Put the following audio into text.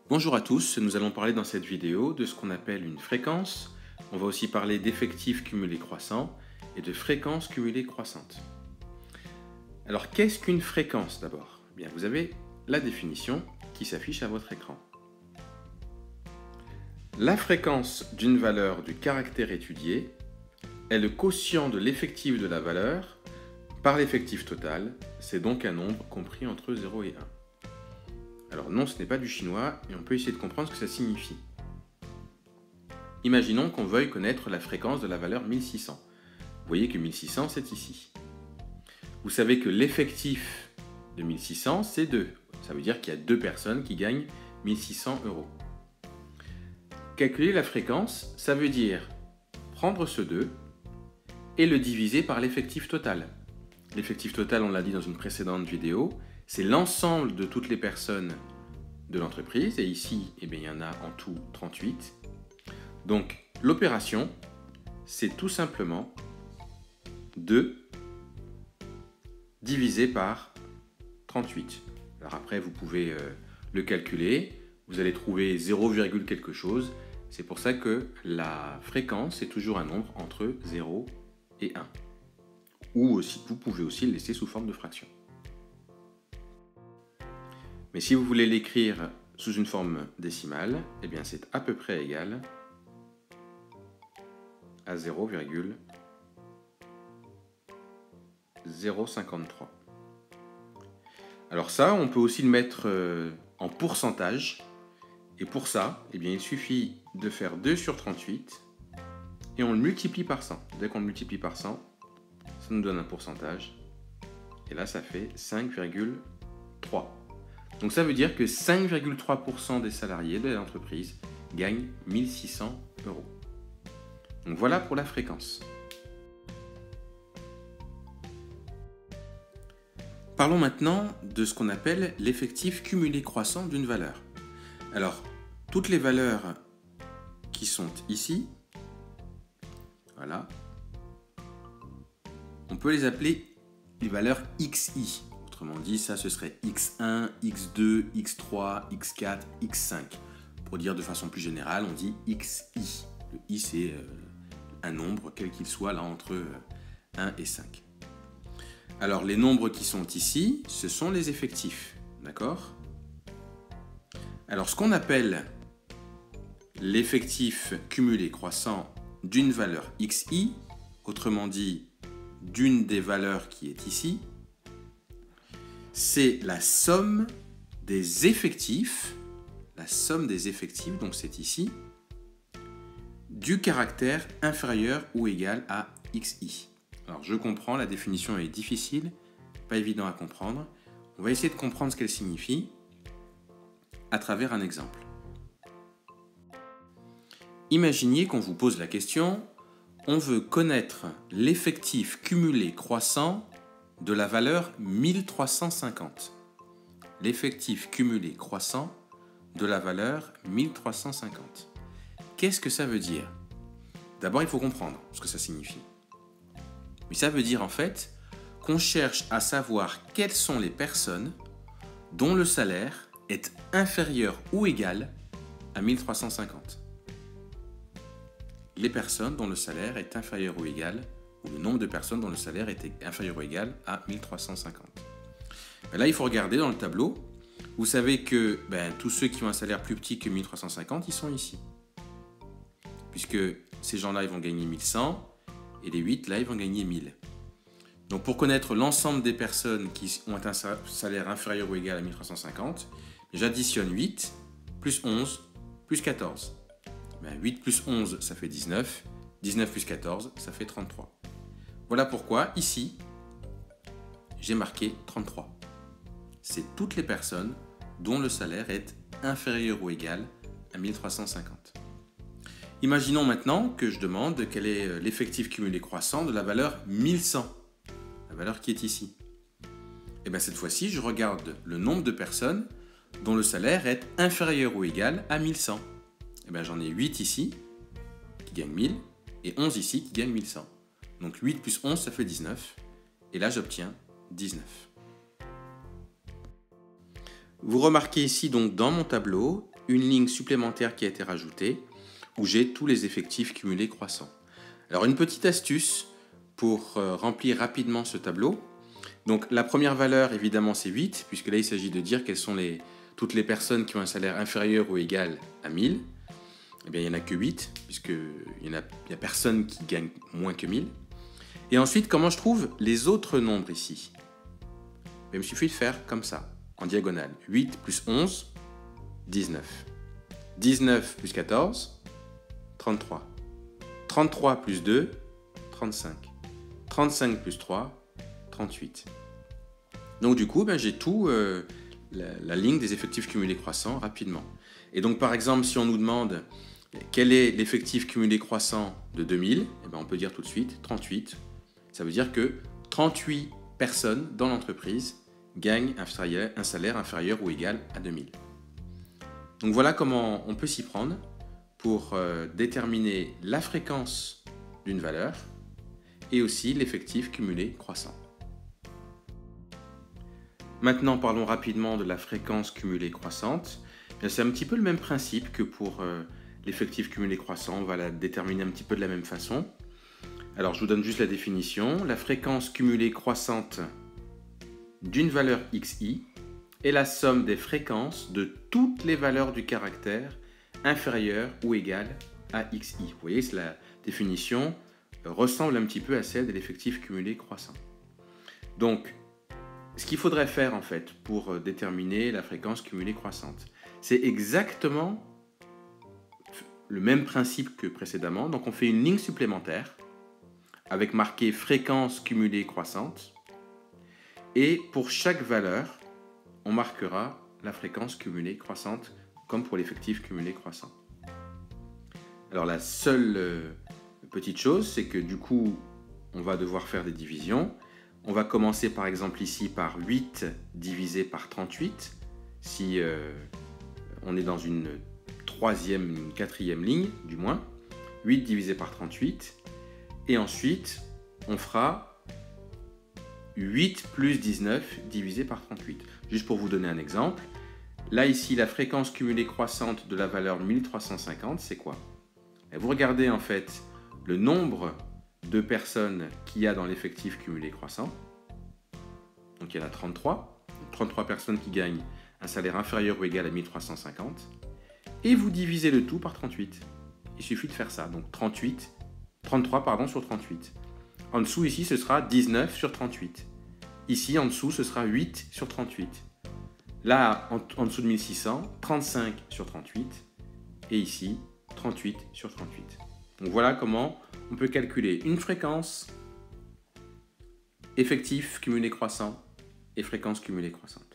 Bonjour à tous, nous allons parler dans cette vidéo de ce qu'on appelle une fréquence. On va aussi parler d'effectifs cumulés croissants et de fréquences cumulées croissantes. Alors qu'est-ce qu'une fréquence d'abord? Bien, vous avez la définition qui s'affiche à votre écran. La fréquence d'une valeur du caractère étudié est le quotient de l'effectif de la valeur par l'effectif total. C'est donc un nombre compris entre 0 et 1. Alors non, ce n'est pas du chinois, et on peut essayer de comprendre ce que ça signifie. Imaginons qu'on veuille connaître la fréquence de la valeur 1600. Vous voyez que 1600, c'est ici. Vous savez que l'effectif de 1600, c'est 2. Ça veut dire qu'il y a 2 personnes qui gagnent 1600 €. Calculer la fréquence, ça veut dire prendre ce 2 et le diviser par l'effectif total. L'effectif total, on l'a dit dans une précédente vidéo, c'est l'ensemble de toutes les personnes de l'entreprise, et ici, il y en a en tout 38. Donc, l'opération, c'est tout simplement 2 divisé par 38. Alors après, vous pouvez le calculer, vous allez trouver 0, quelque chose. C'est pour ça que la fréquence est toujours un nombre entre 0 et 1. Ou aussi, vous pouvez aussi le laisser sous forme de fraction. Mais si vous voulez l'écrire sous une forme décimale, eh bien c'est à peu près égal à 0,053. Alors ça, on peut aussi le mettre en pourcentage. Et pour ça, eh bien, il suffit de faire 2 sur 38 et on le multiplie par 100. Dès qu'on le multiplie par 100, ça nous donne un pourcentage. Et là, ça fait 5,3. Donc ça veut dire que 5,3% des salariés de l'entreprise gagnent 1600 €. Donc voilà pour la fréquence. Parlons maintenant de ce qu'on appelle l'effectif cumulé croissant d'une valeur. Alors, toutes les valeurs qui sont ici, voilà, on peut les appeler les valeurs XI. Autrement dit, ça ce serait X1, X2, X3, X4, X5. Pour dire de façon plus générale, on dit XI. Le I, c'est un nombre, quel qu'il soit, là, entre 1 et 5. Alors, les nombres qui sont ici, ce sont les effectifs. D'accord? Alors, ce qu'on appelle l'effectif cumulé croissant d'une valeur XI, autrement dit, d'une des valeurs qui est ici, c'est la somme des effectifs, donc c'est ici, du caractère inférieur ou égal à XI. Alors je comprends, la définition est difficile, pas évident à comprendre. On va essayer de comprendre ce qu'elle signifie à travers un exemple. Imaginez qu'on vous pose la question, on veut connaître l'effectif cumulé croissant de la valeur 1350. L'effectif cumulé croissant de la valeur 1350. Qu'est-ce que ça veut dire? D'abord, il faut comprendre ce que ça signifie. Mais ça veut dire en fait qu'on cherche à savoir quelles sont les personnes dont le salaire est inférieur ou égal à 1350. Les personnes dont le salaire est inférieur ou égal, ou le nombre de personnes dont le salaire est inférieur ou égal à 1350. Et là, il faut regarder dans le tableau. Vous savez que tous ceux qui ont un salaire plus petit que 1350, ils sont ici. Puisque ces gens-là, ils vont gagner 1100, et les 8, là, ils vont gagner 1000. Donc, pour connaître l'ensemble des personnes qui ont un salaire inférieur ou égal à 1350, j'additionne 8, plus 11, plus 14. 8 plus 11, ça fait 19. 19 plus 14, ça fait 33. Voilà pourquoi, ici, j'ai marqué 33. C'est toutes les personnes dont le salaire est inférieur ou égal à 1350. Imaginons maintenant que je demande quel est l'effectif cumulé croissant de la valeur 1100, la valeur qui est ici. Et bien cette fois-ci, je regarde le nombre de personnes dont le salaire est inférieur ou égal à 1100. Et bien j'en ai 8 ici, qui gagnent 1000, et 11 ici, qui gagnent 1100. Donc 8 plus 11, ça fait 19. Et là, j'obtiens 19. Vous remarquez ici, donc, dans mon tableau, une ligne supplémentaire qui a été rajoutée où j'ai tous les effectifs cumulés croissants. Alors une petite astuce pour remplir rapidement ce tableau. Donc la première valeur évidemment c'est 8 puisque là il s'agit de dire quelles sont toutes les personnes qui ont un salaire inférieur ou égal à 1000. Eh bien il n'y en a que 8 puisqu'il n'y a personne qui gagne moins que 1000. Et ensuite comment je trouve les autres nombres ici? Il me suffit de faire comme ça, en diagonale. 8 plus 11, 19. 19 plus 14, 33. 33 plus 2, 35. 35 plus 3, 38. Donc du coup, j'ai tout la ligne des effectifs cumulés croissants rapidement. Et donc par exemple, si on nous demande quel est l'effectif cumulé croissant de 2000, eh bien, on peut dire tout de suite 38. Ça veut dire que 38 personnes dans l'entreprise gagnent un salaire inférieur ou égal à 2000. Donc voilà comment on peut s'y prendre pour déterminer la fréquence d'une valeur et aussi l'effectif cumulé croissant. Maintenant, parlons rapidement de la fréquence cumulée croissante. C'est un petit peu le même principe que pour l'effectif cumulé croissant. On va la déterminer un petit peu de la même façon. Alors, je vous donne juste la définition. La fréquence cumulée croissante d'une valeur xi est la somme des fréquences de toutes les valeurs du caractère inférieures ou égales à xi. Vous voyez, la définition ressemble un petit peu à celle de l'effectif cumulé croissant. Donc, ce qu'il faudrait faire en fait pour déterminer la fréquence cumulée croissante, c'est exactement le même principe que précédemment. Donc, on fait une ligne supplémentaire avec marqué fréquence cumulée croissante. Et pour chaque valeur, on marquera la fréquence cumulée croissante comme pour l'effectif cumulé croissant. Alors la seule petite chose, c'est que du coup, on va devoir faire des divisions. On va commencer par exemple ici par 8 divisé par 38, si on est dans une quatrième ligne du moins. 8 divisé par 38. Et ensuite, on fera 8 plus 19 divisé par 38. Juste pour vous donner un exemple, là ici la fréquence cumulée croissante de la valeur 1350, c'est quoi? Et vous regardez en fait le nombre de personnes qu'il y a dans l'effectif cumulé croissant. Donc il y en a 33. Donc 33 personnes qui gagnent un salaire inférieur ou égal à 1350. Et vous divisez le tout par 38. Il suffit de faire ça. Donc 33 sur 38. En dessous, ici, ce sera 19 sur 38. Ici, en dessous, ce sera 8 sur 38. Là, en dessous de 1600, 35 sur 38. Et ici, 38 sur 38. Donc voilà comment on peut calculer une fréquence, effectif cumulé croissant et fréquence cumulée croissante.